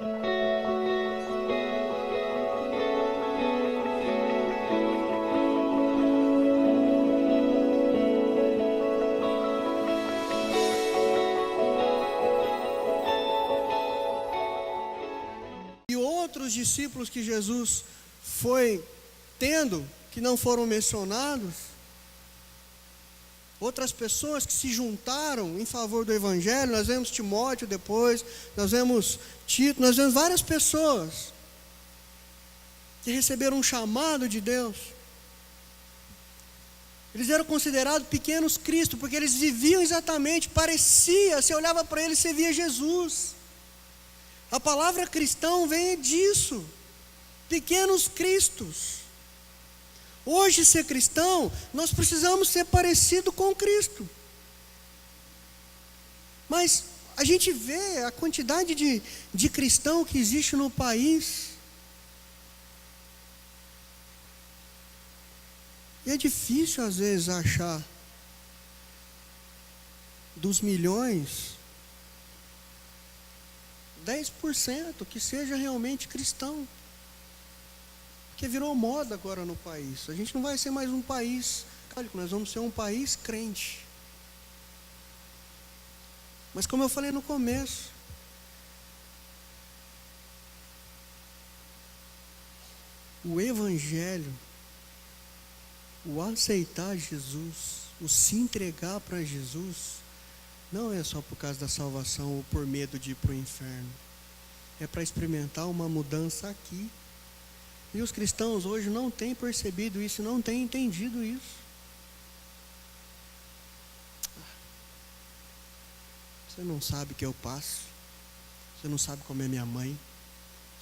E outros discípulos que Jesus foi tendo, que não foram mencionados, outras pessoas que se juntaram em favor do Evangelho, nós vemos Timóteo depois, nós vemos Tito, nós vemos várias pessoas que receberam um chamado de Deus. Eles eram considerados pequenos Cristo, porque eles viviam exatamente, parecia, você olhava para eles e você via Jesus. A palavra cristão vem disso, pequenos Cristos. Hoje, ser cristão, nós precisamos ser parecido com Cristo. Mas a gente vê a quantidade de cristão que existe no país. E é difícil, às vezes, achar dos milhões, 10% que seja realmente cristão. Porque virou moda agora no país. A gente não vai ser mais um país católico, nós vamos ser um país crente. Mas como eu falei no começo, o Evangelho, o aceitar Jesus, o se entregar para Jesus, não é só por causa da salvação ou por medo de ir para o inferno. É para experimentar uma mudança aqui. E os cristãos hoje não têm percebido isso, não têm entendido isso. Você não sabe o que eu passo. Você não sabe como é minha mãe.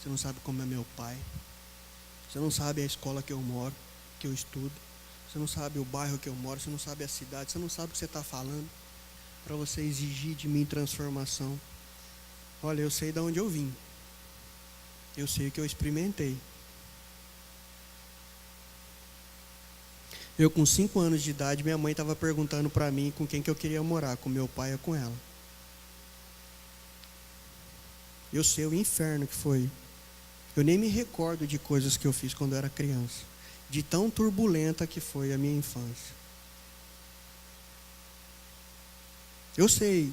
Você não sabe como é meu pai. Você não sabe a escola que eu moro, que eu estudo. Você não sabe o bairro que eu moro. Você não sabe a cidade. Você não sabe o que você está falando para você exigir de mim transformação. Olha, eu sei de onde eu vim. Eu sei o que eu experimentei. Eu, com 5 anos de idade, minha mãe estava perguntando para mim com quem que eu queria morar, com meu pai ou com ela. Eu sei o inferno que foi. Eu nem me recordo de coisas que eu fiz quando eu era criança, de tão turbulenta que foi a minha infância. Eu sei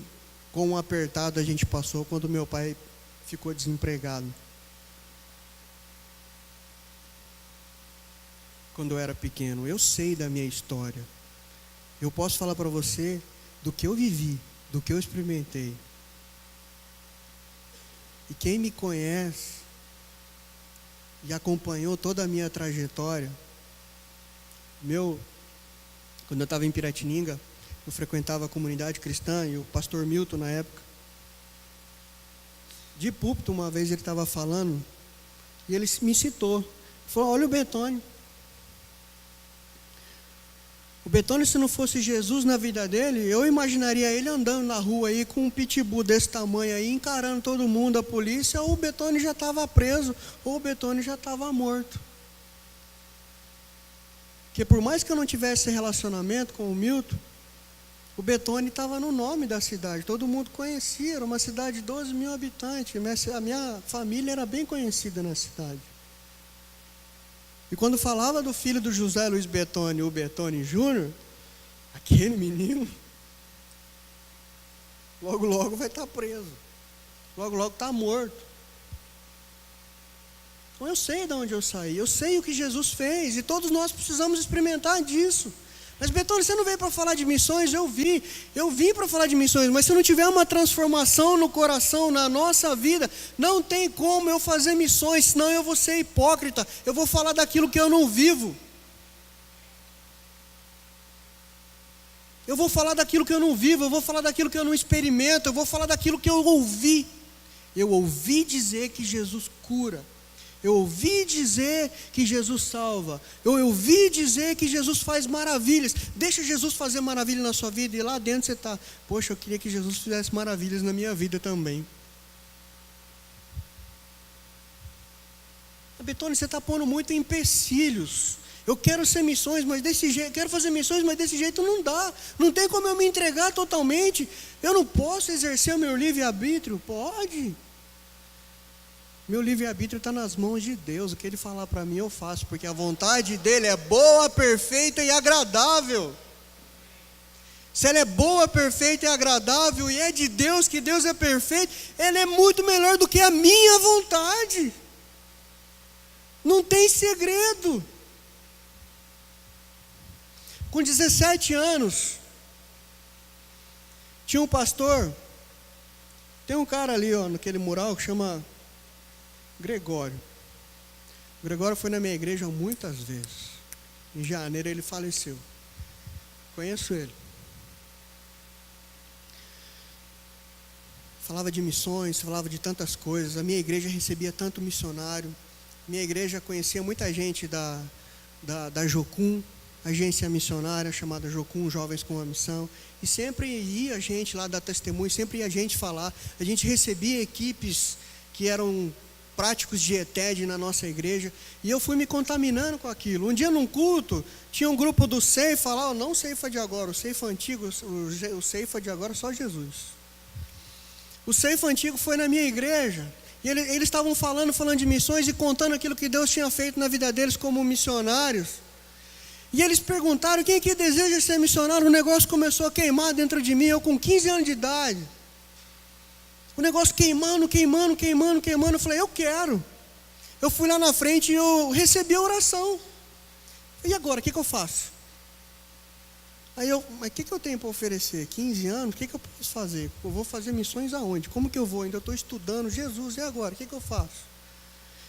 quão apertado a gente passou quando meu pai ficou desempregado. Quando eu era pequeno, eu sei da minha história. Eu posso falar para você do que eu vivi, do que eu experimentei. E quem me conhece e acompanhou toda a minha trajetória, quando eu estava em Piratininga, eu frequentava a comunidade cristã e o pastor Milton, na época, de púlpito, uma vez ele estava falando e ele me citou. Ele falou: olha o Betônio. O Betônio, se não fosse Jesus na vida dele, eu imaginaria ele andando na rua aí com um pitbull desse tamanho aí, encarando todo mundo, a polícia, ou o Betônio já estava preso, ou o Betônio já estava morto. Porque por mais que eu não tivesse relacionamento com o Milton, o Betônio estava no nome da cidade, todo mundo conhecia, era uma cidade de 12 mil habitantes, a minha família era bem conhecida na cidade. E quando falava do filho do José Luiz Betônio, o Betônio Júnior, aquele menino, logo logo vai estar preso, logo logo está morto. Então eu sei de onde eu saí, eu sei o que Jesus fez, e todos nós precisamos experimentar disso. Mas Betônio, você não veio para falar de missões? Eu vim para falar de missões, mas se não tiver uma transformação no coração, na nossa vida, não tem como eu fazer missões, senão eu vou ser hipócrita, eu vou falar daquilo que eu não vivo. Eu vou falar daquilo que eu não vivo, eu vou falar daquilo que eu não experimento, eu vou falar daquilo que eu ouvi. Eu ouvi dizer que Jesus cura. Eu ouvi dizer que Jesus salva. Eu ouvi dizer que Jesus faz maravilhas. Deixa Jesus fazer maravilha na sua vida. E lá dentro você está: poxa, eu queria que Jesus fizesse maravilhas na minha vida também. Betônio, você está pondo muito empecilhos. Eu quero ser missões, mas desse jeito. Quero fazer missões, mas desse jeito não dá. Não tem como eu me entregar totalmente. Eu não posso exercer o meu livre-arbítrio. Pode. Meu livre-arbítrio está nas mãos de Deus. O que Ele falar para mim, eu faço, porque a vontade dEle é boa, perfeita e agradável. Se ela é boa, perfeita e agradável, e é de Deus, que Deus é perfeito, ela é muito melhor do que a minha vontade. Não tem segredo. Com 17 anos, tinha um pastor, tem um cara ali, ó, naquele mural que chama Gregório. O Gregório foi na minha igreja muitas vezes. Em janeiro ele faleceu. Conheço ele. Falava de missões, falava de tantas coisas. A minha igreja recebia tanto missionário. Minha igreja conhecia muita gente da Jocum, agência missionária chamada Jocum, Jovens com uma Missão. E sempre ia gente lá dar testemunho, sempre ia gente falar. A gente recebia equipes que eram práticos de ETED na nossa igreja. E eu fui me contaminando com aquilo. Um dia num culto, tinha um grupo do Ceifa lá, não o Ceifa de agora, o Ceifa antigo, o Ceifa de agora só Jesus. O Ceifa antigo foi na minha igreja, e eles estavam falando de missões e contando aquilo que Deus tinha feito na vida deles como missionários. E eles perguntaram, quem aqui deseja ser missionário? O negócio começou a queimar dentro de mim, eu com 15 anos de idade. O negócio queimando. Eu falei, eu quero. Eu fui lá na frente e eu recebi a oração. E agora, o que eu faço? Aí mas o que eu tenho para oferecer? 15 anos, o que eu posso fazer? Eu vou fazer missões aonde? Como que eu vou? Ainda estou estudando, Jesus, e agora? O que eu faço?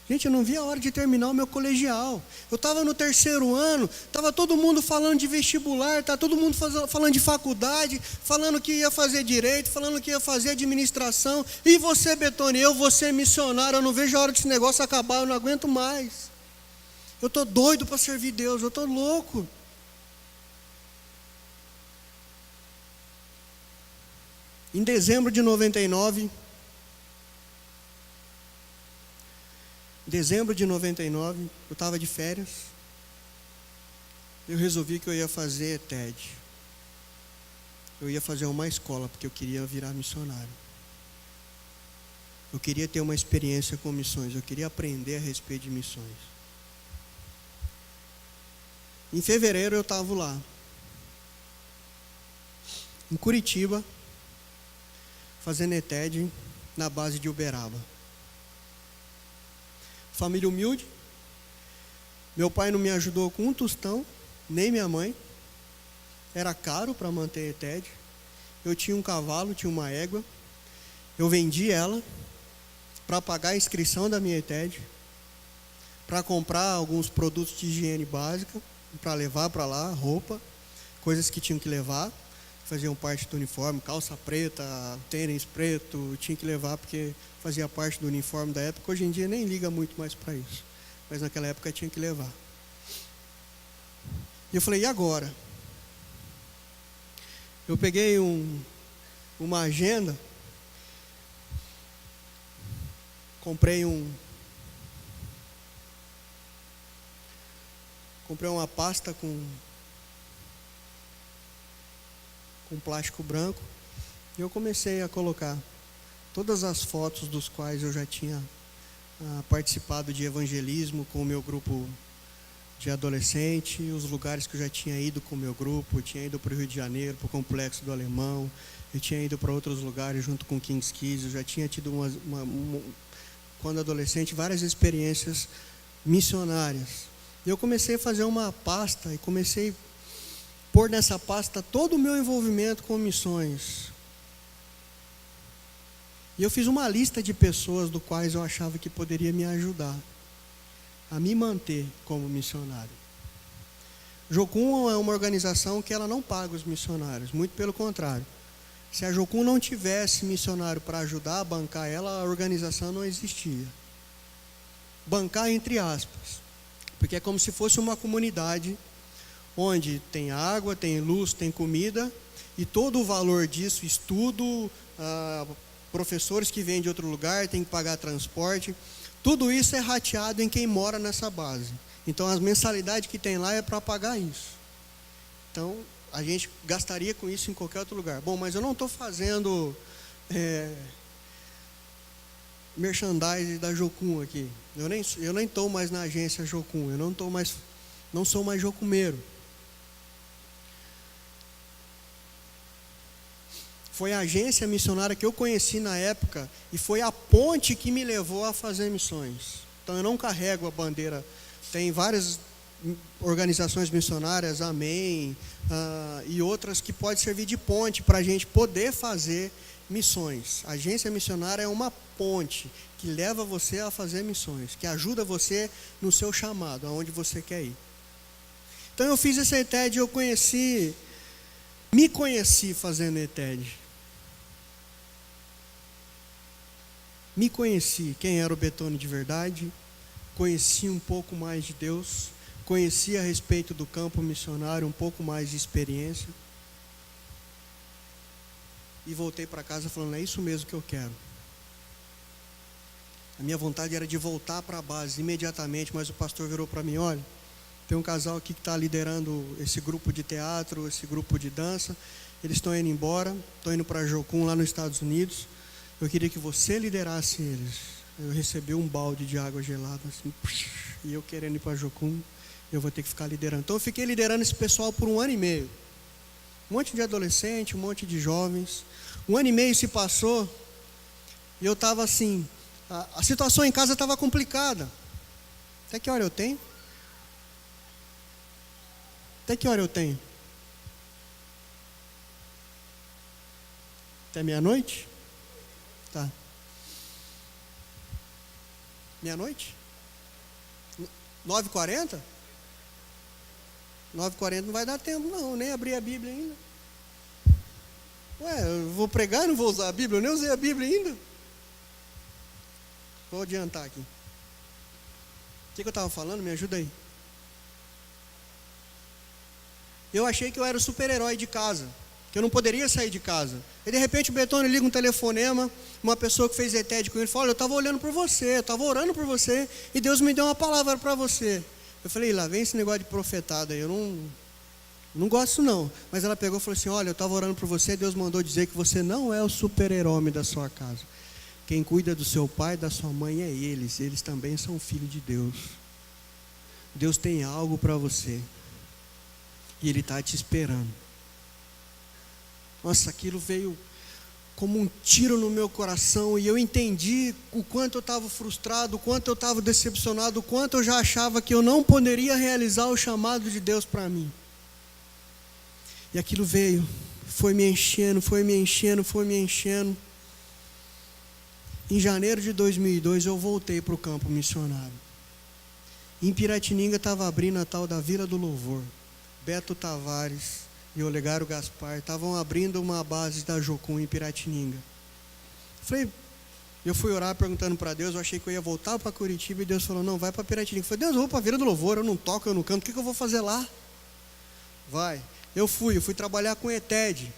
Gente, eu não vi a hora de terminar o meu colegial. Eu estava no 3º ano, estava todo mundo falando de vestibular, está todo mundo falando de faculdade, falando que ia fazer direito, falando que ia fazer administração. E você, Betônia, eu vou ser missionário, eu não vejo a hora desse negócio acabar, eu não aguento mais. Eu estou doido para servir Deus, eu estou louco. Em dezembro de 99, eu estava de férias, eu resolvi que eu ia fazer ETED. Eu ia fazer uma escola, porque eu queria virar missionário. Eu queria ter uma experiência com missões, eu queria aprender a respeito de missões. Em fevereiro eu estava lá, em Curitiba, fazendo ETED na base de Uberaba. Família humilde. Meu pai não me ajudou com um tostão, nem minha mãe. Era caro para manter ETED. Eu tinha um cavalo, tinha uma égua. Eu vendi ela para pagar a inscrição da minha ETED, para comprar alguns produtos de higiene básica, para levar para lá, roupa, coisas que tinham que levar. Faziam parte do uniforme, calça preta, tênis preto, tinha que levar porque fazia parte do uniforme da época. Hoje em dia nem liga muito mais para isso, mas naquela época tinha que levar. E eu falei, e agora? Eu peguei uma agenda, comprei uma pasta com plástico branco, e eu comecei a colocar todas as fotos dos quais eu já tinha participado de evangelismo com o meu grupo de adolescente, os lugares que eu já tinha ido com o meu grupo. Eu tinha ido para o Rio de Janeiro, para o Complexo do Alemão, eu tinha ido para outros lugares junto com o King's Kids, eu já tinha tido quando adolescente, várias experiências missionárias. E eu comecei a fazer uma pasta e comecei a pôr nessa pasta todo o meu envolvimento com missões. E eu fiz uma lista de pessoas do quais eu achava que poderia me ajudar a me manter como missionário. Jocum é uma organização que ela não paga os missionários, muito pelo contrário. Se a Jocum não tivesse missionário para ajudar a bancar ela, a organização não existia. Bancar entre aspas, porque é como se fosse uma comunidade onde tem água, tem luz, tem comida, e todo o valor disso, estudo, professores que vêm de outro lugar, tem que pagar transporte, tudo isso é rateado em quem mora nessa base. Então as mensalidades que tem lá é para pagar isso. Então a gente gastaria com isso em qualquer outro lugar. Bom, mas eu não estou fazendo merchandise da Jocum aqui. Eu nem estou mais na agência Jocum, eu não sou mais jocumeiro. Foi a agência missionária que eu conheci na época e foi a ponte que me levou a fazer missões. Então eu não carrego a bandeira. Tem várias organizações missionárias, Amém, e outras que podem servir de ponte para a gente poder fazer missões. A agência missionária é uma ponte que leva você a fazer missões, que ajuda você no seu chamado, aonde você quer ir. Então eu fiz essa ETED e me conheci fazendo ETED. Me conheci quem era o Betônio de verdade, conheci um pouco mais de Deus, conheci a respeito do campo missionário, um pouco mais de experiência. E voltei para casa falando, é isso mesmo que eu quero. A minha vontade era de voltar para a base imediatamente, mas o pastor virou para mim, olha, tem um casal aqui que está liderando esse grupo de teatro, esse grupo de dança, eles estão indo embora, estão indo para Jocum lá nos Estados Unidos, eu queria que você liderasse eles. Eu recebi um balde de água gelada, assim, e eu querendo ir para Jocum, eu vou ter que ficar liderando. Então eu fiquei liderando esse pessoal por 1 ano e meio. Um monte de adolescente, um monte de jovens. 1 ano e meio se passou, e eu estava assim, a situação em casa estava complicada. Até que hora eu tenho? Até que hora eu tenho? Até meia-noite? Tá. Meia-noite? 9h40? 9h40 não vai dar tempo não, nem abrir a Bíblia ainda. Ué, eu vou pregar e não vou usar a Bíblia? Eu nem usei a Bíblia ainda. Vou adiantar aqui. O que eu estava falando? Me ajuda aí. Eu achei que eu era o super-herói de casa, que eu não poderia sair de casa. E de repente o Betônio liga um telefonema, uma pessoa que fez ETED com ele, fala, olha, eu estava olhando por você, eu estava orando por você, e Deus me deu uma palavra para você. Eu falei, lá vem esse negócio de profetada aí, eu não gosto não. Mas ela pegou e falou assim, olha, eu estava orando por você, Deus mandou dizer que você não é o super-herói da sua casa. Quem cuida do seu pai e da sua mãe é eles também são filhos de Deus. Deus tem algo para você, e Ele está te esperando. Nossa, aquilo veio como um tiro no meu coração, e eu entendi o quanto eu estava frustrado, o quanto eu estava decepcionado, o quanto eu já achava que eu não poderia realizar o chamado de Deus para mim. E aquilo veio, foi me enchendo, foi me enchendo, foi me enchendo. Em janeiro de 2002 eu voltei para o campo missionário. Em Piratininga estava abrindo a tal da Vila do Louvor. Beto Tavares e Olegário Gaspar estavam abrindo uma base da Jocum em Piratininga. Eu fui orar perguntando para Deus, eu achei que eu ia voltar para Curitiba, e Deus falou, não, vai para Piratininga. Eu falei, Deus, eu vou para a Vila do Louvor, eu não toco, eu não canto, o que eu vou fazer lá? Vai. Eu fui trabalhar com ETED.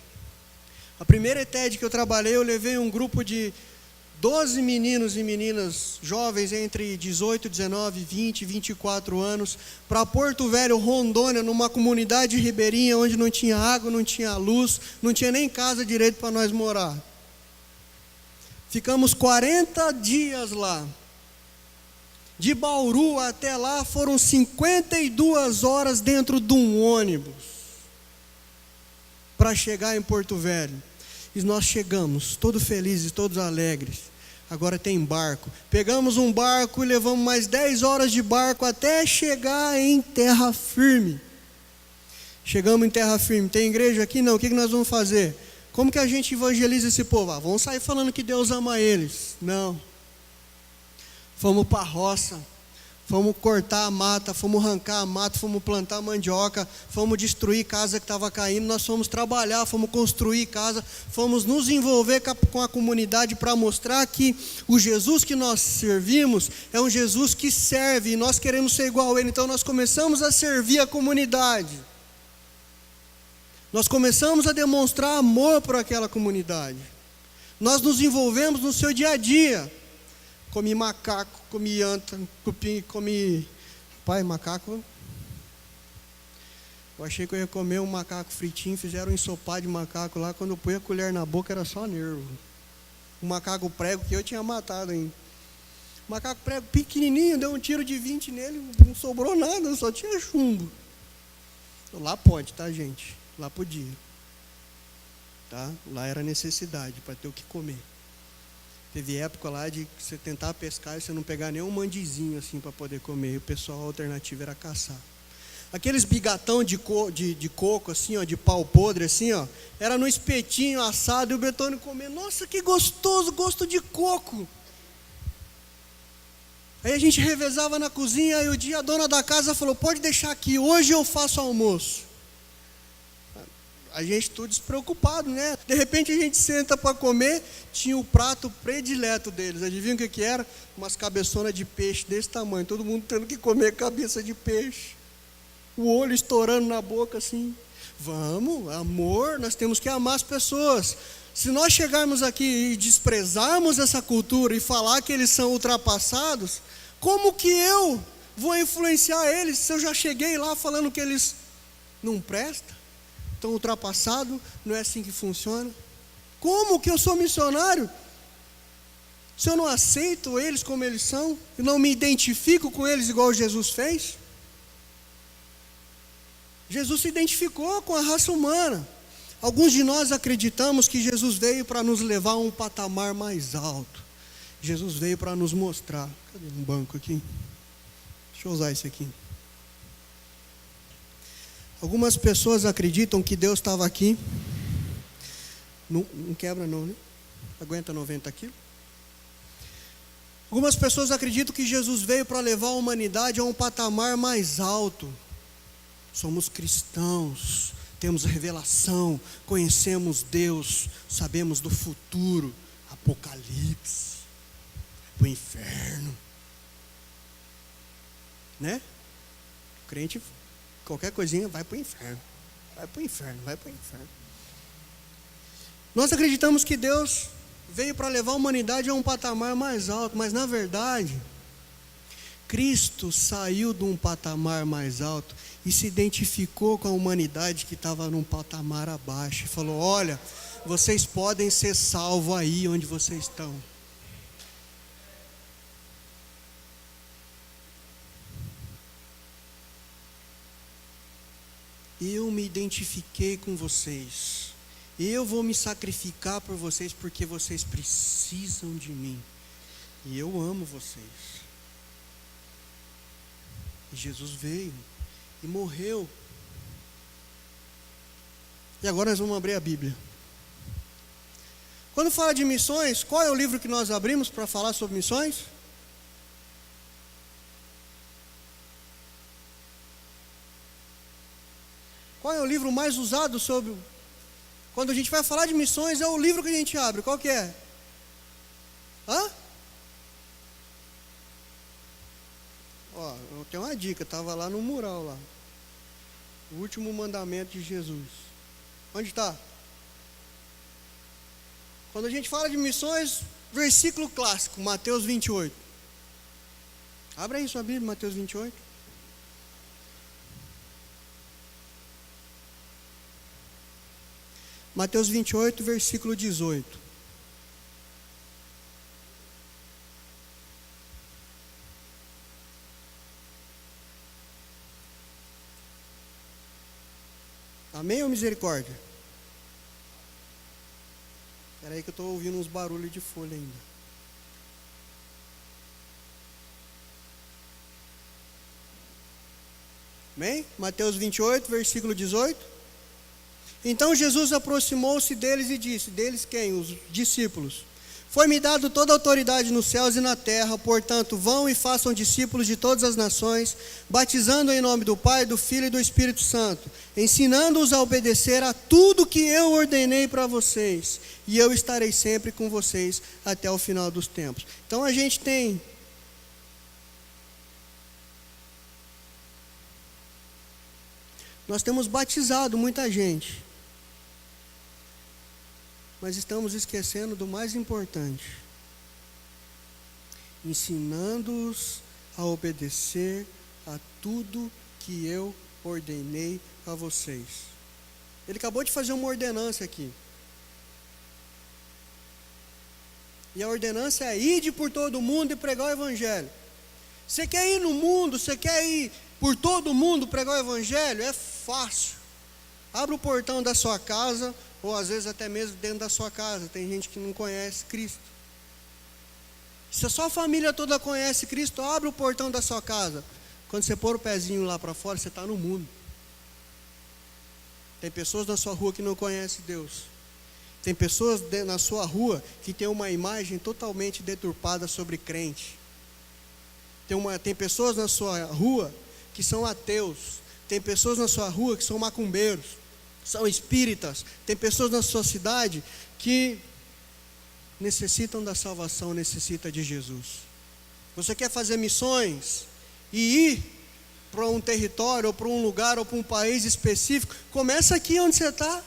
A primeira ETED que eu trabalhei, eu levei um grupo de 12 meninos e meninas jovens entre 18, 19, 20, 24 anos para Porto Velho, Rondônia, numa comunidade ribeirinha onde não tinha água, não tinha luz, não tinha nem casa direito para nós morar. Ficamos 40 dias lá. De Bauru até lá foram 52 horas dentro de um ônibus para chegar em Porto Velho. E nós chegamos, todos felizes, todos alegres. Agora tem barco. Pegamos um barco e levamos mais 10 horas de barco até chegar em terra firme. Chegamos em terra firme. Tem igreja aqui? Não. O que nós vamos fazer? Como que a gente evangeliza esse povo? Vamos sair falando que Deus ama eles. Não. Fomos para a roça. Fomos cortar a mata, fomos arrancar a mata, fomos plantar mandioca, fomos destruir casa que estava caindo, nós fomos trabalhar, fomos construir casa, fomos nos envolver com a comunidade para mostrar que o Jesus que nós servimos é um Jesus que serve, e nós queremos ser igual a Ele. Então nós começamos a servir a comunidade, nós começamos a demonstrar amor por aquela comunidade, nós nos envolvemos no seu dia a dia. Comi macaco, comi anta, cupim, comi... Pai, macaco... Eu achei que eu ia comer um macaco fritinho, fizeram um ensopado de macaco lá, quando eu pus a colher na boca era só nervo. Um macaco prego que eu tinha matado ainda. Macaco prego pequenininho, deu um tiro de 20 nele, não sobrou nada, só tinha chumbo. Lá pode, tá, gente? Lá podia. Tá? Lá era necessidade para ter o que comer. Teve época lá de você tentar pescar e você não pegar nem um mandizinho assim para poder comer. E o pessoal, a alternativa era caçar. Aqueles bigatão de coco, assim, ó, de pau podre, assim, ó, era no espetinho assado e o Betônio comendo. Nossa, que gostoso, gosto de coco. Aí a gente revezava na cozinha e o dia a dona da casa falou, pode deixar aqui, hoje eu faço almoço. A gente tudo despreocupado, né? De repente a gente senta para comer, tinha o prato predileto deles. Adivinha o que era? Umas cabeçonas de peixe desse tamanho, todo mundo tendo que comer cabeça de peixe. O olho estourando na boca assim. Vamos, amor, nós temos que amar as pessoas. Se nós chegarmos aqui e desprezarmos essa cultura e falar que eles são ultrapassados, como que eu vou influenciar eles se eu já cheguei lá falando que eles não prestam? Estão ultrapassados, não é assim que funciona? Como que eu sou missionário? Se eu não aceito eles como eles são, e não me identifico com eles igual Jesus fez? Jesus se identificou com a raça humana. Alguns de nós acreditamos que Jesus veio para nos levar a um patamar mais alto. Jesus veio para nos mostrar. Cadê um banco aqui? Deixa eu usar esse aqui. Algumas pessoas acreditam que Deus estava aqui. Não quebra não, né? Aguenta 90 quilos. Algumas pessoas acreditam que Jesus veio para levar a humanidade a um patamar mais alto. Somos cristãos, temos revelação, conhecemos Deus, sabemos do futuro, Apocalipse, para o inferno. Né? O crente, qualquer coisinha, vai para o inferno. Vai para o inferno, vai para o inferno. Nós acreditamos que Deus veio para levar a humanidade a um patamar mais alto, mas na verdade, Cristo saiu de um patamar mais alto e se identificou com a humanidade que estava num patamar abaixo. E falou, olha, vocês podem ser salvos aí onde vocês estão. Eu me identifiquei com vocês. Eu vou me sacrificar por vocês porque vocês precisam de mim. E eu amo vocês. E Jesus veio e morreu. E agora nós vamos abrir a Bíblia. Quando fala de missões, qual é o livro que nós abrimos para falar sobre missões? Qual é o livro mais usado sobre... Quando a gente vai falar de missões, é o livro que a gente abre. Qual que é? Hã? Ó, eu tenho uma dica, estava lá no mural lá. O último mandamento de Jesus. Onde está? Quando a gente fala de missões, versículo clássico, Mateus 28. Abra aí sua Bíblia, Mateus 28. Mateus 28, versículo 18. Amém ou misericórdia? Espera aí que eu estou ouvindo uns barulhos de folha ainda. Amém? Mateus 28, versículo 18. Então Jesus aproximou-se deles e disse, deles quem? Os discípulos. Foi-me dado toda a autoridade nos céus e na terra, portanto, vão e façam discípulos de todas as nações, batizando em nome do Pai, do Filho e do Espírito Santo, ensinando-os a obedecer a tudo que eu ordenei para vocês, e eu estarei sempre com vocês até o final dos tempos. Então a gente tem... Nós temos batizado muita gente, mas estamos esquecendo do mais importante: ensinando-os a obedecer a tudo que eu ordenei a vocês. Ele acabou de fazer uma ordenança aqui. E a ordenança é: ide por todo mundo e pregar o evangelho. Você quer ir no mundo, você quer ir por todo mundo pregar o evangelho? É fácil. Abre o portão da sua casa, ou às vezes até mesmo dentro da sua casa. Tem gente que não conhece Cristo. Se a sua família toda conhece Cristo, abre o portão da sua casa. Quando você pôr o pezinho lá para fora, você está no mundo. Tem pessoas na sua rua que não conhecem Deus. Tem pessoas na sua rua que tem uma imagem totalmente deturpada sobre crente. Tem pessoas na sua rua que são ateus. Tem pessoas na sua rua que são macumbeiros, são espíritas. Tem pessoas na sua cidade que necessitam da salvação, necessitam de Jesus. Você quer fazer missões e ir para um território, ou para um lugar, ou para um país específico? Começa aqui onde você está.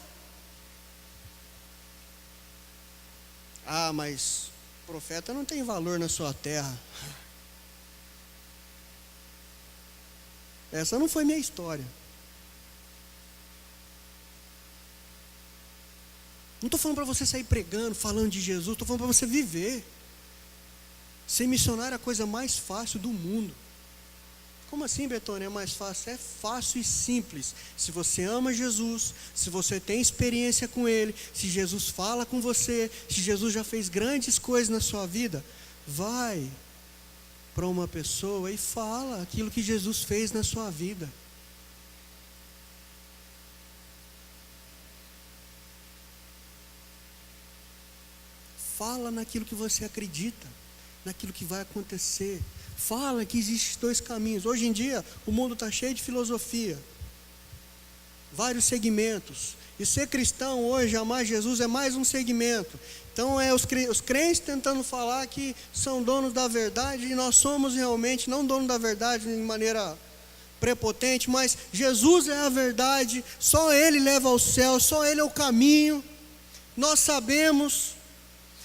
Ah, mas profeta não tem valor na sua terra. Essa não foi minha história. Não estou falando para você sair pregando, falando de Jesus. Estou falando para você viver. Ser missionário é a coisa mais fácil do mundo. Como assim, Betônia, é mais fácil? É fácil e simples. Se você ama Jesus, se você tem experiência com Ele, se Jesus fala com você, se Jesus já fez grandes coisas na sua vida, vai para uma pessoa e fala aquilo que Jesus fez na sua vida. Fala naquilo que você acredita, naquilo que vai acontecer. Fala que existem dois caminhos. Hoje em dia, o mundo está cheio de filosofia, vários segmentos. E ser cristão hoje, amar Jesus, é mais um segmento. Então, os crentes tentando falar que são donos da verdade, e nós somos realmente não donos da verdade de maneira prepotente, mas Jesus é a verdade, só Ele leva ao céu, só Ele é o caminho. Nós sabemos,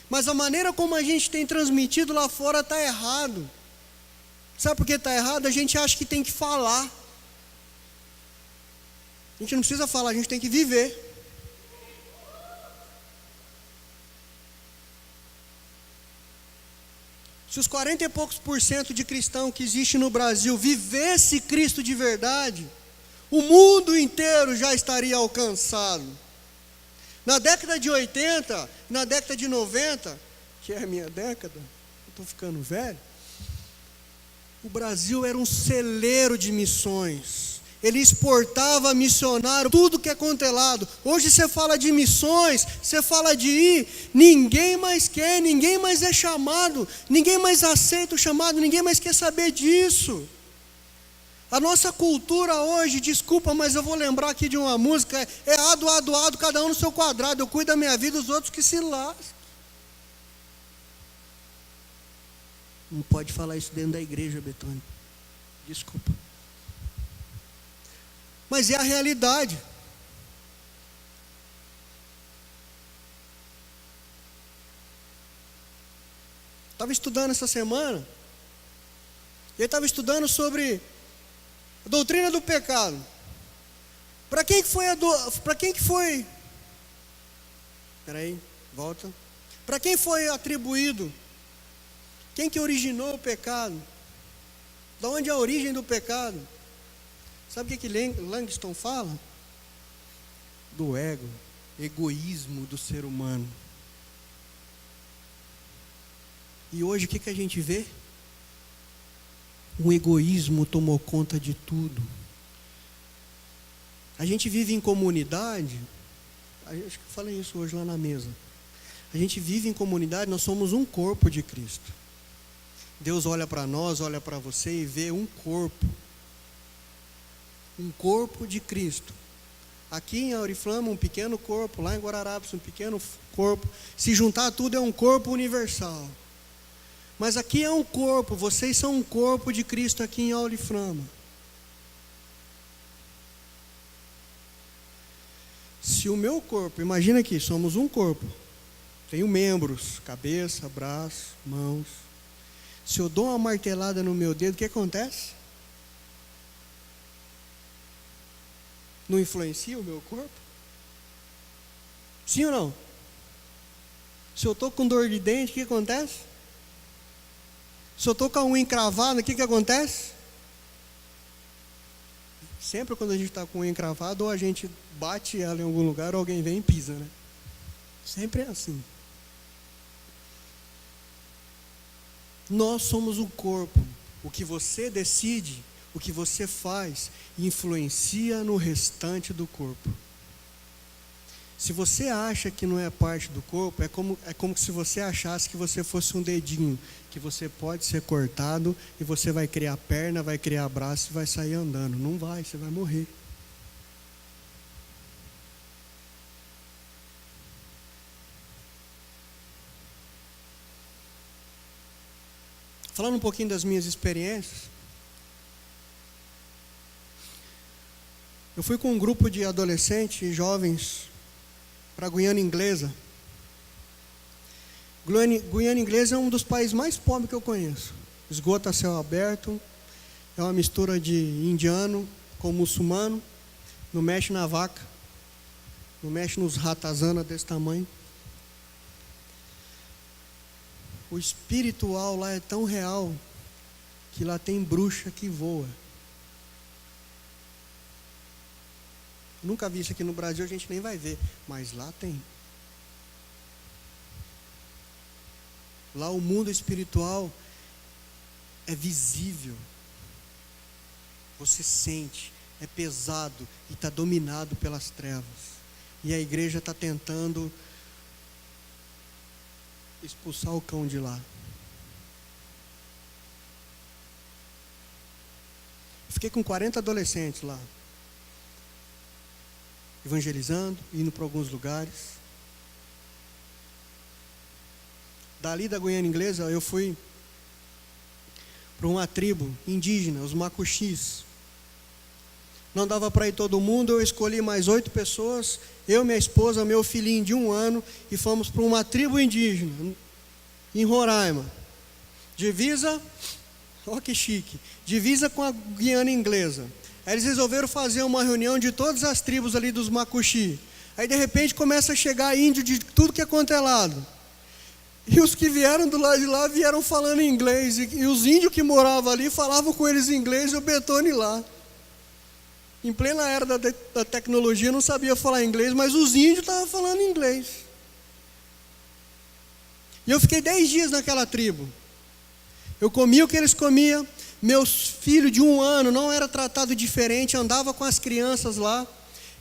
mas a maneira como a gente tem transmitido lá fora está errado. Sabe por que está errado? A gente acha que tem que falar. A gente não precisa falar, a gente tem que viver. Se os 40 e poucos % de cristão que existe no Brasil vivesse Cristo de verdade, o mundo inteiro já estaria alcançado. Na década de 80, na década de 90, que é a minha década, eu estou ficando velho, o Brasil era um celeiro de missões. Ele exportava missionário, tudo que é quanto é lado. Hoje você fala de missões, você fala de ir, ninguém mais quer, ninguém mais é chamado, ninguém mais aceita o chamado, ninguém mais quer saber disso. A nossa cultura hoje, desculpa, mas eu vou lembrar aqui de uma música, é ado, cada um no seu quadrado, eu cuido da minha vida, os outros que se lasquem. Não pode falar isso dentro da igreja, Betônia. Desculpa. Mas é a realidade. Estava estudando essa semana. Eu estava estudando sobre a doutrina do pecado. Para quem que foi? Espera aí, volta. Para quem foi atribuído? Quem que originou o pecado? De onde é a origem do pecado? Sabe o que Langston fala? Do ego, egoísmo do ser humano. E hoje o que a gente vê? O egoísmo tomou conta de tudo. A gente vive em comunidade, acho que eu falei isso hoje lá na mesa. A gente vive em comunidade, nós somos um corpo de Cristo. Deus olha para nós, olha para você e vê um corpo. Um corpo de Cristo. Aqui em Auriflama, um pequeno corpo. Lá em Guararapes, um pequeno corpo. Se juntar tudo é um corpo universal. Mas aqui é um corpo. Vocês são um corpo de Cristo aqui em Auriflama. Se o meu corpo, imagina aqui, somos um corpo. Tenho membros, cabeça, braço, mãos. Se eu dou uma martelada no meu dedo, o que acontece? Não influencia o meu corpo? Sim ou não? Se eu estou com dor de dente, o que acontece? Se eu estou com a unha encravada, o que acontece? Sempre quando a gente está com a unha encravada, ou a gente bate ela em algum lugar, ou alguém vem e pisa, né? Sempre é assim. Nós somos o corpo. O que você decide, o que você faz, influencia no restante do corpo. Se você acha que não é parte do corpo, é como se você achasse que você fosse um dedinho, que você pode ser cortado e você vai criar perna, vai criar braço e vai sair andando. Não vai, você vai morrer. Falando um pouquinho das minhas experiências, eu fui com um grupo de adolescentes e jovens para a Guiana Inglesa. Guiana Inglesa é um dos países mais pobres que eu conheço. Esgoto a céu aberto, é uma mistura de indiano com muçulmano, não mexe na vaca, não mexe nos ratazana desse tamanho. O espiritual lá é tão real que lá tem bruxa que voa. Nunca vi isso aqui no Brasil, a gente nem vai ver, mas lá tem. Lá o mundo espiritual é visível. Você sente, é pesado e está dominado pelas trevas. E a igreja está tentando expulsar o cão de lá. Fiquei com 40 adolescentes lá, evangelizando, indo para alguns lugares. Dali da Guiana Inglesa, eu fui para uma tribo indígena, os Macuxis. Não dava para ir todo mundo, eu escolhi mais 8 pessoas, eu, minha esposa, meu filhinho de 1 ano, e fomos para uma tribo indígena, em Roraima. Divisa, olha que chique, divisa com a Guiana Inglesa. Aí eles resolveram fazer uma reunião de todas as tribos ali dos Macuxi. Aí de repente começa a chegar índio de tudo que é quanto é lado. E os que vieram do lado de lá vieram falando em inglês. E os índios que moravam ali falavam com eles em inglês e o Betone lá. Em plena era da tecnologia não sabia falar inglês, mas os índios estavam falando inglês. E eu fiquei 10 dias naquela tribo. Eu comia o que eles comiam. Meus filhos de 1 ano não era tratado diferente, andava com as crianças lá.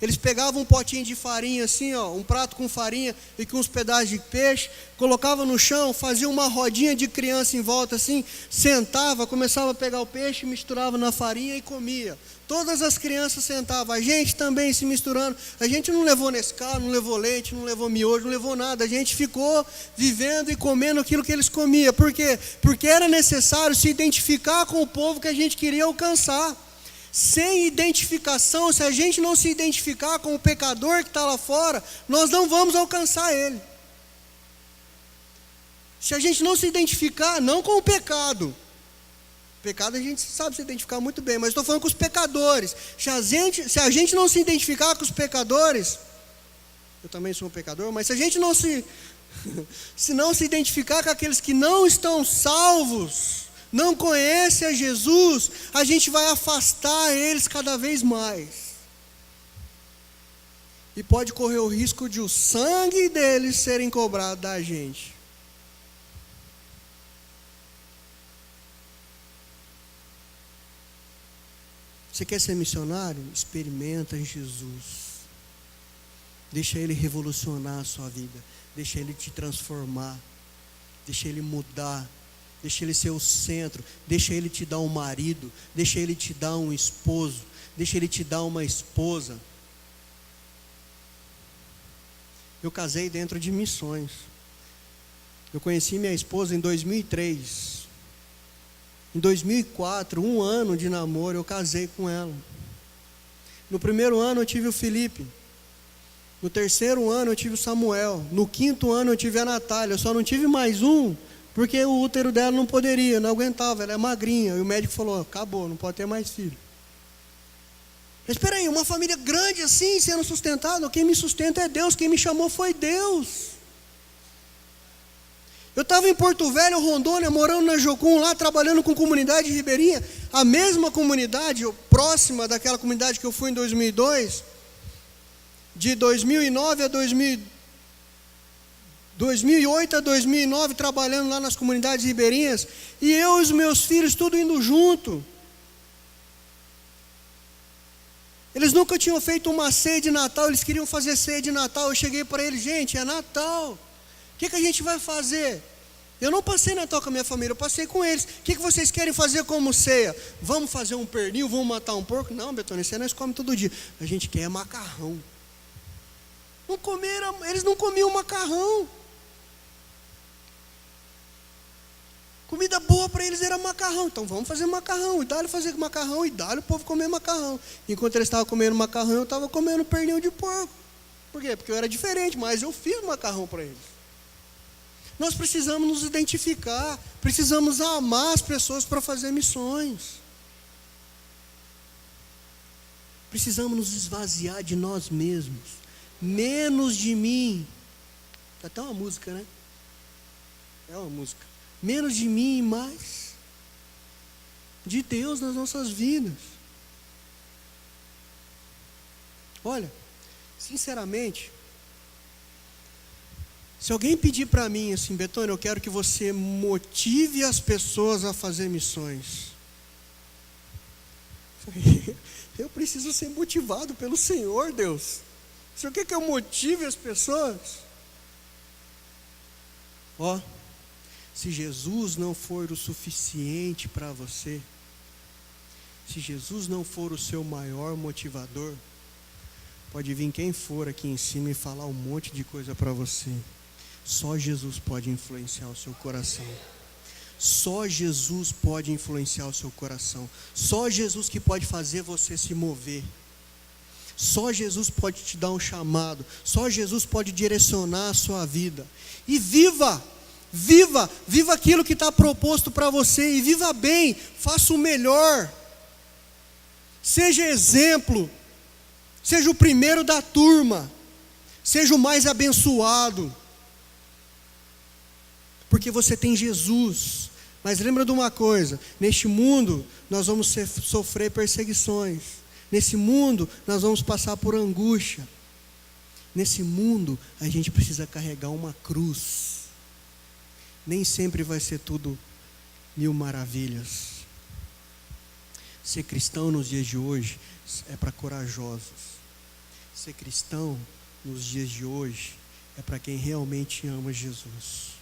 Eles pegavam um potinho de farinha assim, ó, um prato com farinha e com uns pedaços de peixe, colocavam no chão, faziam uma rodinha de criança em volta assim, sentava, começava a pegar o peixe, misturava na farinha e comia. Todas as crianças sentavam, a gente também se misturando. A gente não levou Nescau, não levou leite, não levou miojo, não levou nada. A gente ficou vivendo e comendo aquilo que eles comiam. Por quê? Porque era necessário se identificar com o povo que a gente queria alcançar. Sem identificação, se a gente não se identificar com o pecador que está lá fora, nós não vamos alcançar ele. Se a gente não se identificar, não com o pecado. Pecado a gente sabe se identificar muito bem, mas estou falando com os pecadores. Se a gente não se identificar com os pecadores, eu também sou um pecador, mas se a gente não se não se identificar com aqueles que não estão salvos, não conhecem a Jesus, a gente vai afastar eles cada vez mais. E pode correr o risco de o sangue deles serem cobrado da gente. Você quer ser missionário? Experimenta Jesus. Deixa Ele revolucionar a sua vida. Deixa Ele te transformar. Deixa Ele mudar. Deixa Ele ser o centro. Deixa Ele te dar um marido. Deixa Ele te dar um esposo. Deixa Ele te dar uma esposa. Eu casei dentro de missões. Eu conheci minha esposa em 2003. Em 2004, 1 ano de namoro, eu casei com ela. No primeiro ano eu tive o Felipe. No terceiro ano eu tive o Samuel. No 5º ano eu tive a Natália. Eu só não tive mais um, porque o útero dela não poderia, não aguentava, ela é magrinha. E o médico falou, acabou, não pode ter mais filho. Mas espera aí, uma família grande assim, sendo sustentada, quem me sustenta é Deus, quem me chamou foi Deus. Eu estava em Porto Velho, Rondônia, morando na Jocum, lá trabalhando com comunidade ribeirinha, a mesma comunidade, próxima daquela comunidade que eu fui em 2002, de 2009 a 2008 a 2009, trabalhando lá nas comunidades ribeirinhas, e eu e os meus filhos, tudo indo junto. Eles nunca tinham feito uma ceia de Natal, eles queriam fazer ceia de Natal. Eu cheguei para eles, gente, é Natal. O que a gente vai fazer? Eu não passei Natal com a minha família, eu passei com eles. O que vocês querem fazer como ceia? Vamos fazer um pernil, vamos matar um porco? Não, Betônia, isso aí nós comemos todo dia. A gente quer macarrão. Não comeram, eles não comiam macarrão. Comida boa para eles era macarrão. Então vamos fazer macarrão. E dá-lhe fazer macarrão, e dá-lhe o povo comer macarrão. Enquanto eles estavam comendo macarrão, eu estava comendo pernil de porco. Por quê? Porque eu era diferente, mas eu fiz macarrão para eles. Nós precisamos nos identificar, precisamos amar as pessoas para fazer missões. Precisamos nos esvaziar de nós mesmos. Menos de mim. É até uma música, né? É uma música. Menos de mim e mais de Deus nas nossas vidas. Olha, sinceramente, se alguém pedir para mim assim, Betônia, eu quero que você motive as pessoas a fazer missões. Eu preciso ser motivado pelo Senhor, Deus. O Senhor quer que eu motive as pessoas? Ó, se Jesus não for o suficiente para você, se Jesus não for o seu maior motivador, pode vir quem for aqui em cima e falar um monte de coisa para você. Só Jesus pode influenciar o seu coração. Só Jesus pode influenciar o seu coração. Só Jesus que pode fazer você se mover. Só Jesus pode te dar um chamado. Só Jesus pode direcionar a sua vida. E viva aquilo que está proposto para você. E viva bem, faça o melhor. Seja exemplo. Seja o primeiro da turma. Seja o mais abençoado. Porque você tem Jesus. Mas lembra de uma coisa, neste mundo nós vamos sofrer perseguições. Nesse mundo nós vamos passar por angústia. Nesse mundo a gente precisa carregar uma cruz. Nem sempre vai ser tudo mil maravilhas. Ser cristão nos dias de hoje é para corajosos. Ser cristão nos dias de hoje é para quem realmente ama Jesus.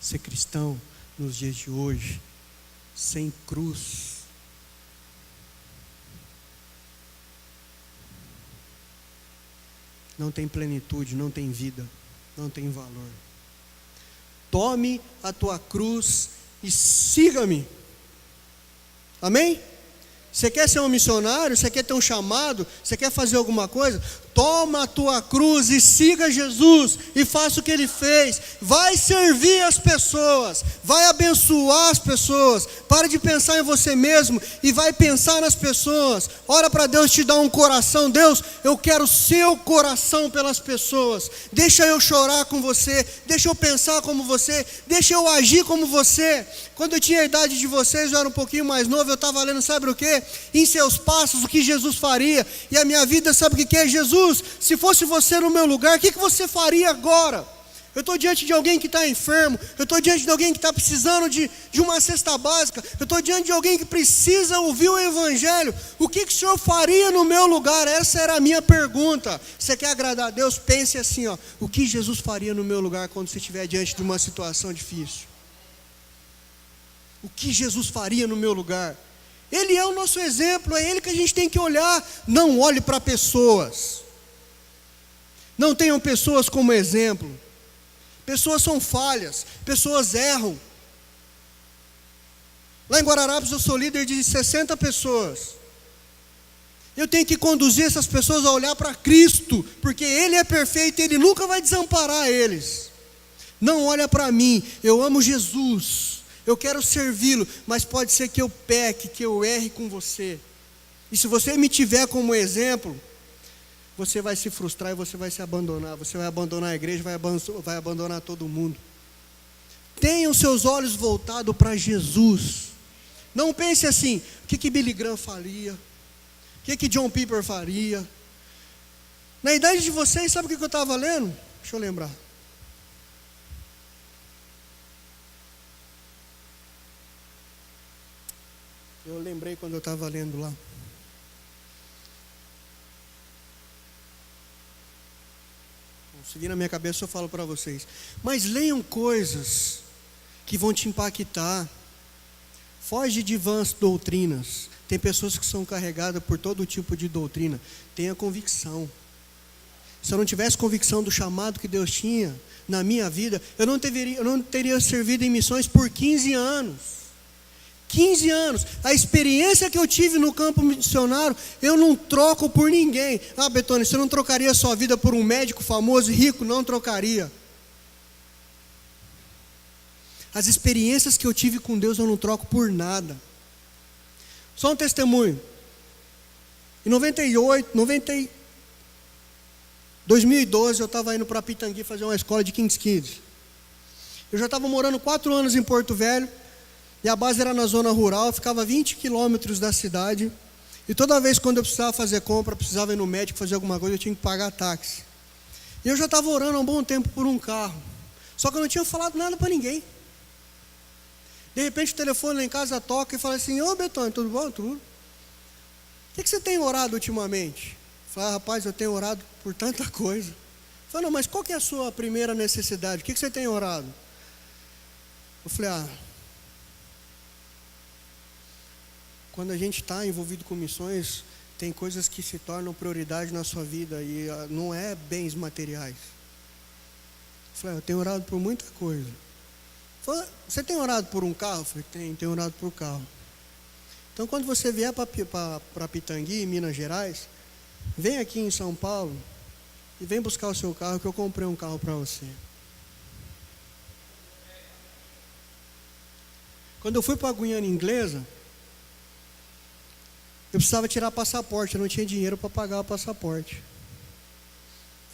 Ser cristão nos dias de hoje, sem cruz, não tem plenitude, não tem vida, não tem valor. Tome a tua cruz e siga-me. Amém? Você quer ser um missionário? Você quer ter um chamado? Você quer fazer alguma coisa? Toma a tua cruz e siga Jesus e faça o que Ele fez. Vai servir as pessoas, vai abençoar as pessoas. Para de pensar em você mesmo e vai pensar nas pessoas. Ora para Deus te dar um coração. Deus, eu quero o seu coração pelas pessoas. Deixa eu chorar com você, deixa eu pensar como você, deixa eu agir como você. Quando eu tinha a idade de vocês, eu era um pouquinho mais novo, eu estava lendo, sabe o quê? Em seus passos, o que Jesus faria. E a minha vida, sabe o que é? Jesus, se fosse você no meu lugar, o que você faria agora? Eu estou diante de alguém que está enfermo, eu estou diante de alguém que está precisando de uma cesta básica, eu estou diante de alguém que precisa ouvir o Evangelho. O que o Senhor faria no meu lugar? Essa era a minha pergunta. Você quer agradar a Deus? Pense assim, ó, o que Jesus faria no meu lugar quando você estiver diante de uma situação difícil? O que Jesus faria no meu lugar? Ele é o nosso exemplo, é Ele que a gente tem que olhar. Não olhe para pessoas. Não tenham pessoas como exemplo. Pessoas são falhas, pessoas erram. Lá em Guararapes eu sou líder de 60 pessoas. Eu tenho que conduzir essas pessoas a olhar para Cristo, porque Ele é perfeito e Ele nunca vai desamparar eles. Não olha para mim, eu amo Jesus, eu quero servi-lo, mas pode ser que eu peque, que eu erre com você. E se você me tiver como exemplo, você vai se frustrar e você vai se abandonar. Você vai abandonar a igreja, vai abandonar todo mundo. Tenha os seus olhos voltados para Jesus. Não pense assim, o que Billy Graham faria? O que John Piper faria? Na idade de vocês, sabe o que eu estava lendo? Deixa eu lembrar. Eu lembrei quando eu estava lendo lá. Se vir na minha cabeça eu falo para vocês. Mas leiam coisas que vão te impactar. Foge de vãs doutrinas. Tem pessoas que são carregadas por todo tipo de doutrina. Tenha convicção. Se eu não tivesse convicção do chamado que Deus tinha na minha vida, eu não teria servido em missões por 15 anos. 15 anos, a experiência que eu tive no campo missionário, eu não troco por ninguém. Ah, Betônio, você não trocaria a sua vida por um médico famoso e rico? Não trocaria. As experiências que eu tive com Deus, eu não troco por nada. Só um testemunho. Em 2012, eu estava indo para Pitangui fazer uma escola de King's Kids. Eu já estava morando 4 anos em Porto Velho. E a base era na zona rural, eu ficava 20 quilômetros da cidade. E toda vez quando eu precisava fazer compra, precisava ir no médico fazer alguma coisa, eu tinha que pagar táxi. E eu já estava orando há um bom tempo por um carro. Só que eu não tinha falado nada para ninguém. De repente o telefone lá em casa toca e fala assim: ô Betônio, tudo bom? Tudo. O que você tem orado ultimamente? Eu falei: rapaz, eu tenho orado por tanta coisa. Eu falei: não, mas qual que é a sua primeira necessidade? O que você tem orado? Eu falei: quando a gente está envolvido com missões, tem coisas que se tornam prioridade na sua vida e não é bens materiais. Eu falei: eu tenho orado por muita coisa. Falei: você tem orado por um carro? Eu falei: tenho orado por carro. Então quando você vier para Pitangui, em Minas Gerais, vem aqui em São Paulo e vem buscar o seu carro, que eu comprei um carro para você. Quando eu fui para a Guiana Inglesa, eu precisava tirar passaporte, eu não tinha dinheiro para pagar o passaporte.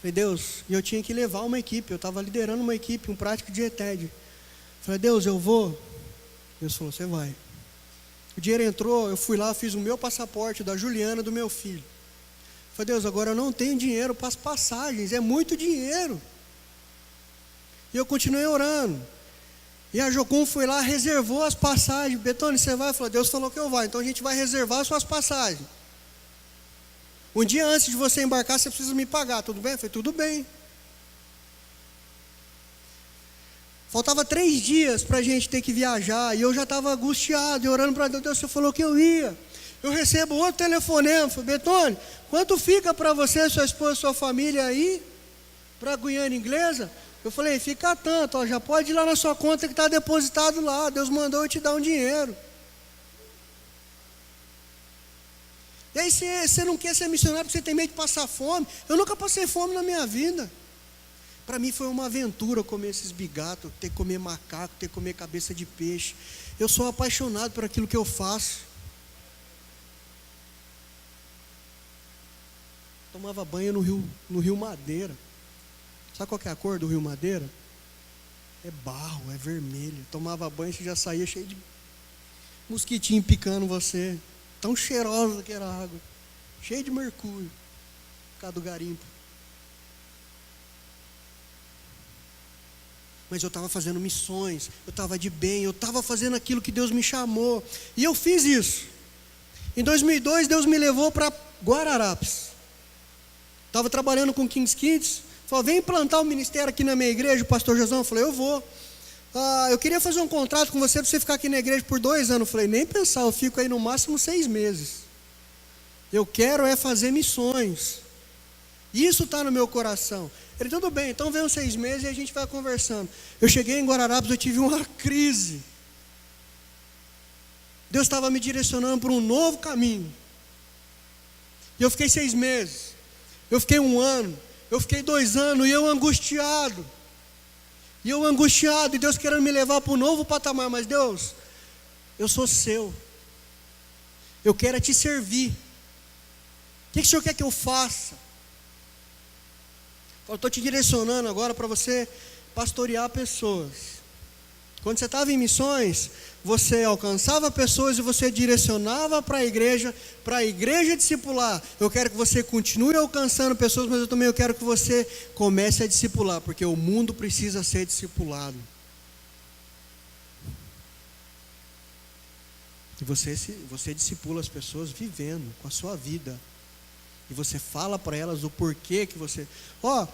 Falei: Deus, e eu tinha que levar uma equipe, eu estava liderando uma equipe, um prático de ETED. Falei: Deus, eu vou? Deus falou: você vai. O dinheiro entrou, eu fui lá, fiz o meu passaporte, da Juliana, do meu filho. Falei: Deus, agora eu não tenho dinheiro para as passagens, é muito dinheiro. E eu continuei orando. E a Jocum foi lá, reservou as passagens. Betônio, você vai? Eu falei: Deus falou que eu vou, então a gente vai reservar as suas passagens. Um dia antes de você embarcar, você precisa me pagar, tudo bem? Eu falei: tudo bem. Faltava 3 dias para a gente ter que viajar, e eu já estava angustiado, e orando para Deus. Deus, você falou que eu ia. Eu recebo outro telefonema. Eu falei: Betônio, quanto fica para você, sua esposa, sua família aí, para a Guiana Inglesa? Eu falei: fica tanto, já pode ir lá na sua conta que está depositado lá. Deus mandou eu te dar um dinheiro. E aí você não quer ser missionário porque você tem medo de passar fome. Eu nunca passei fome na minha vida. Para mim foi uma aventura comer esses bigatos, ter que comer macaco, ter que comer cabeça de peixe. Eu sou apaixonado por aquilo que eu faço. Tomava banho no rio Madeira. Sabe qual que é a cor do rio Madeira? É barro, é vermelho. Tomava banho e já saía cheio de mosquitinho picando você. Tão cheirosa que era a água. Cheio de mercúrio. Por causa do garimpo. Mas eu estava fazendo missões. Eu estava de bem. Eu estava fazendo aquilo que Deus me chamou. E eu fiz isso. Em 2002, Deus me levou para Guararapes. Estava trabalhando com King's Kids. Falou: vem implantar o ministério aqui na minha igreja, o pastor Josão. Eu falei: eu vou. Eu queria fazer um contrato com você para você ficar aqui na igreja por 2 anos. Eu falei: nem pensar, eu fico aí no máximo 6 meses. Eu quero fazer missões. Isso está no meu coração. Ele: tudo bem, então vem uns 6 meses e a gente vai conversando. Eu cheguei em Guararapes, eu tive uma crise. Deus estava me direcionando para um novo caminho. E eu fiquei 6 meses. Eu fiquei 1 ano. Eu fiquei 2 anos e eu angustiado. E Deus querendo me levar para um novo patamar. Mas Deus, eu sou seu. Eu quero te servir. O que o Senhor quer que eu faça? Eu estou te direcionando agora para você pastorear pessoas. Quando você estava em missões, você alcançava pessoas e você direcionava para a igreja discipular. Eu quero que você continue alcançando pessoas, mas eu também quero que você comece a discipular, porque o mundo precisa ser discipulado. E você discipula as pessoas vivendo, com a sua vida. E você fala para elas o porquê que você... eu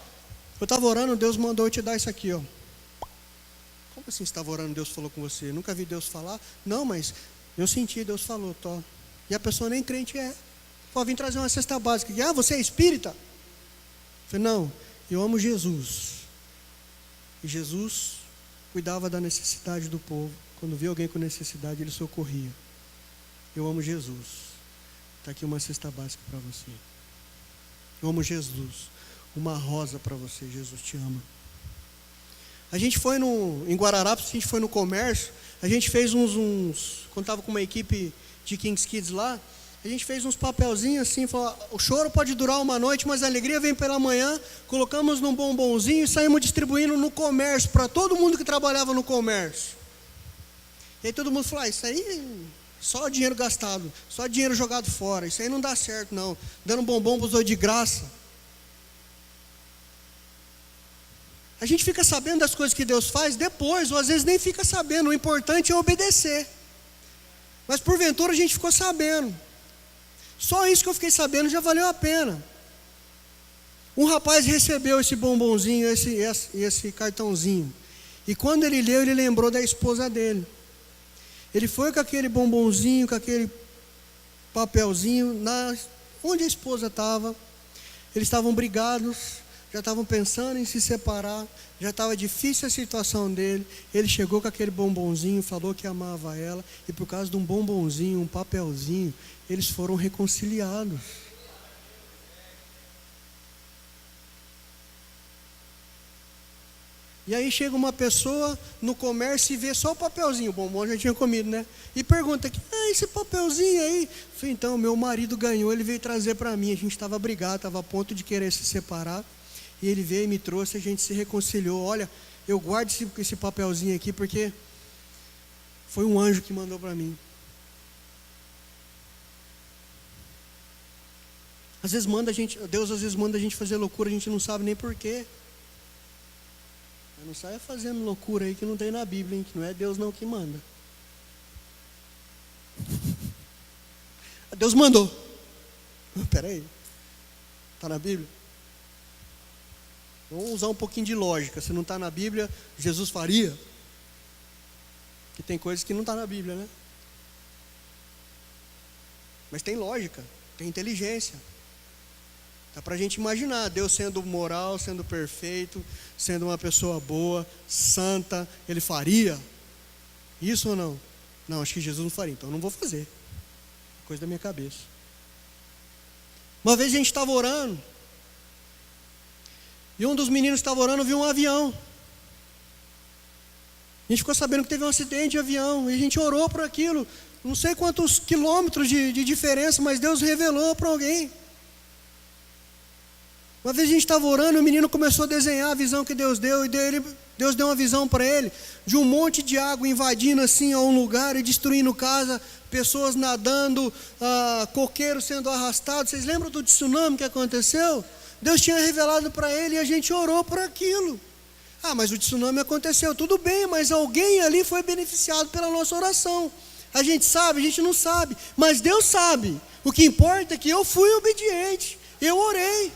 estava orando, Deus mandou eu te dar isso aqui, Como assim você estava orando, Deus falou com você? Nunca vi Deus falar? Não, mas eu senti, Deus falou, E a pessoa nem crente é. Vim trazer uma cesta básica. Você é espírita? Eu falei, não, eu amo Jesus. E Jesus cuidava da necessidade do povo. Quando via alguém com necessidade, ele socorria. Eu amo Jesus. Está aqui uma cesta básica para você. Eu amo Jesus. Uma rosa para você, Jesus te ama. A gente foi em Guararapes, a gente foi no comércio, a gente fez quando estava com uma equipe de Kings Kids lá, a gente fez uns papelzinhos assim, falou, o choro pode durar uma noite, mas a alegria vem pela manhã, colocamos num bombonzinho e saímos distribuindo no comércio, para todo mundo que trabalhava no comércio. E aí todo mundo falou, isso aí, só dinheiro gastado, só dinheiro jogado fora, isso aí não dá certo não, dando bombom para os dois de graça. A gente fica sabendo das coisas que Deus faz depois, ou às vezes nem fica sabendo, o importante é obedecer. Mas porventura a gente ficou sabendo. Só isso que eu fiquei sabendo já valeu a pena. Um rapaz recebeu esse bombonzinho, esse cartãozinho. E quando ele leu, ele lembrou da esposa dele. Ele foi com aquele bombonzinho, com aquele papelzinho, onde a esposa estava. Eles estavam brigados. Já estavam pensando em se separar, já estava difícil a situação dele. Ele chegou com aquele bombonzinho, falou que amava ela, e por causa de um bombonzinho, um papelzinho, eles foram reconciliados. E aí chega uma pessoa no comércio e vê só o papelzinho, o bombom já tinha comido, né? E pergunta, esse papelzinho aí? Eu falei, então, meu marido ganhou, ele veio trazer para mim, a gente estava brigado, estava a ponto de querer se separar. E ele veio e me trouxe, a gente se reconciliou. Olha, eu guardo esse papelzinho aqui porque foi um anjo que mandou para mim. Deus às vezes manda a gente fazer loucura, a gente não sabe nem porquê. Mas não saia fazendo loucura aí que não tem na Bíblia, hein? Que não é Deus não que manda. Deus mandou. Espera aí, está na Bíblia? Vamos usar um pouquinho de lógica. Se não está na Bíblia, Jesus faria. Que tem coisas que não está na Bíblia, né? Mas tem lógica, tem inteligência. Dá para a gente imaginar Deus sendo moral, sendo perfeito, sendo uma pessoa boa, santa. Ele faria isso ou não? Não, acho que Jesus não faria, então eu não vou fazer. Coisa da minha cabeça. Uma vez a gente estava orando, e um dos meninos que estava orando viu um avião. A gente ficou sabendo que teve um acidente de avião. E a gente orou por aquilo. Não sei quantos quilômetros de diferença, mas Deus revelou para alguém. Uma vez a gente estava orando, o menino começou a desenhar a visão que Deus deu. E Deus deu uma visão para ele de um monte de água invadindo assim a um lugar e destruindo casa. Pessoas nadando, coqueiros sendo arrastados. Vocês lembram do tsunami que aconteceu? Deus tinha revelado para ele e a gente orou por aquilo. Mas o tsunami aconteceu, tudo bem, mas alguém ali foi beneficiado pela nossa oração. A gente sabe, a gente não sabe, mas Deus sabe. O que importa é que eu fui obediente, eu orei.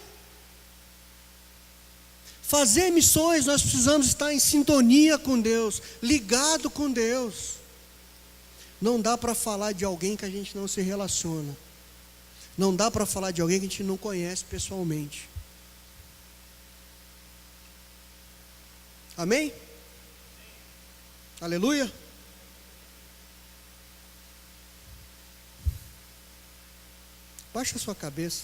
Fazer missões, nós precisamos estar em sintonia com Deus, ligado com Deus. Não dá para falar de alguém que a gente não se relaciona. Não dá para falar de alguém que a gente não conhece pessoalmente. Amém? Aleluia? Baixa a sua cabeça.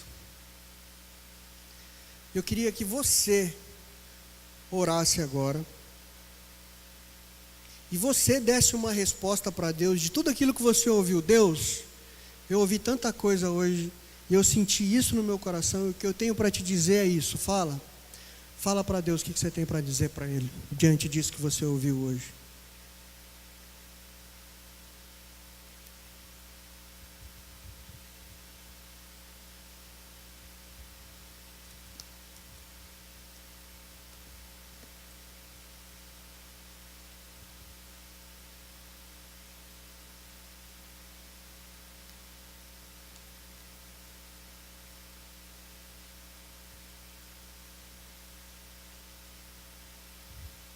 Eu queria que você orasse agora. E você desse uma resposta para Deus de tudo aquilo que você ouviu. Deus, eu ouvi tanta coisa hoje e eu senti isso no meu coração. E o que eu tenho para te dizer é isso. Fala Fala para Deus o que você tem para dizer para Ele, diante disso que você ouviu hoje.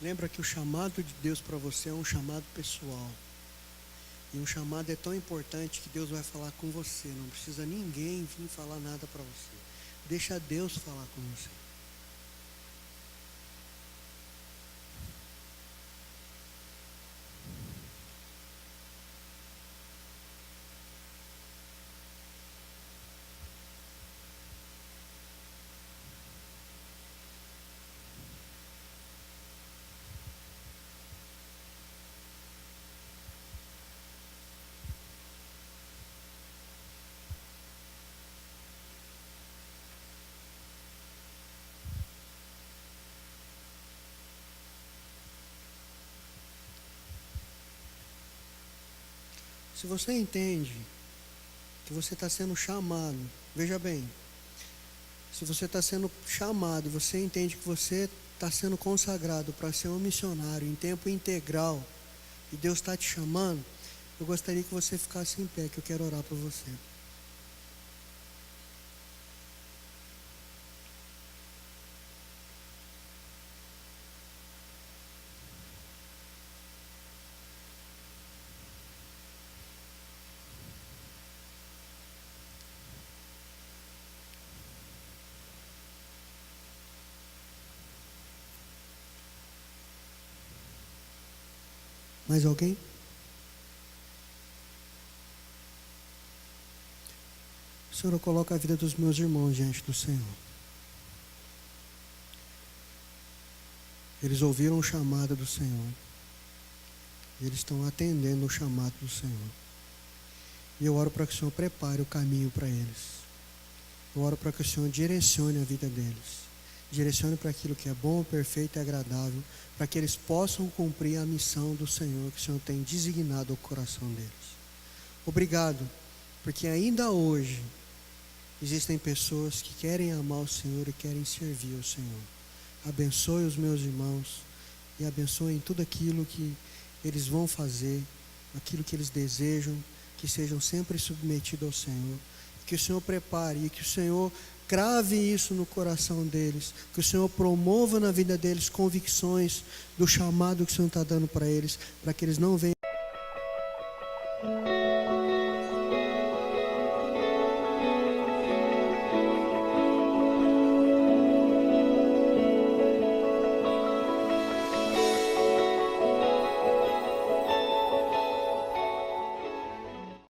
Lembra que o chamado de Deus para você é um chamado pessoal. E um chamado é tão importante que Deus vai falar com você. Não precisa ninguém vir falar nada para você. Deixa Deus falar com você. Se você entende que você está sendo chamado, veja bem, se você está sendo chamado, você entende que você está sendo consagrado para ser um missionário em tempo integral, e Deus está te chamando, eu gostaria que você ficasse em pé, que eu quero orar por você. Mais alguém? Senhor, eu coloco a vida dos meus irmãos diante do Senhor. Eles ouviram o chamado do Senhor. E eles estão atendendo o chamado do Senhor. E eu oro para que o Senhor prepare o caminho para eles. Eu oro para que o Senhor direcione a vida deles. Direcione para aquilo que é bom, perfeito e agradável, para que eles possam cumprir a missão do Senhor que o Senhor tem designado ao coração deles. Obrigado, porque ainda hoje existem pessoas que querem amar o Senhor e querem servir ao Senhor. Abençoe os meus irmãos e abençoe em tudo aquilo que eles vão fazer, aquilo que eles desejam, que sejam sempre submetidos ao Senhor. Que o Senhor prepare e que o Senhor crave isso no coração deles, que o Senhor promova na vida deles convicções do chamado que o Senhor está dando para eles, para que eles não venham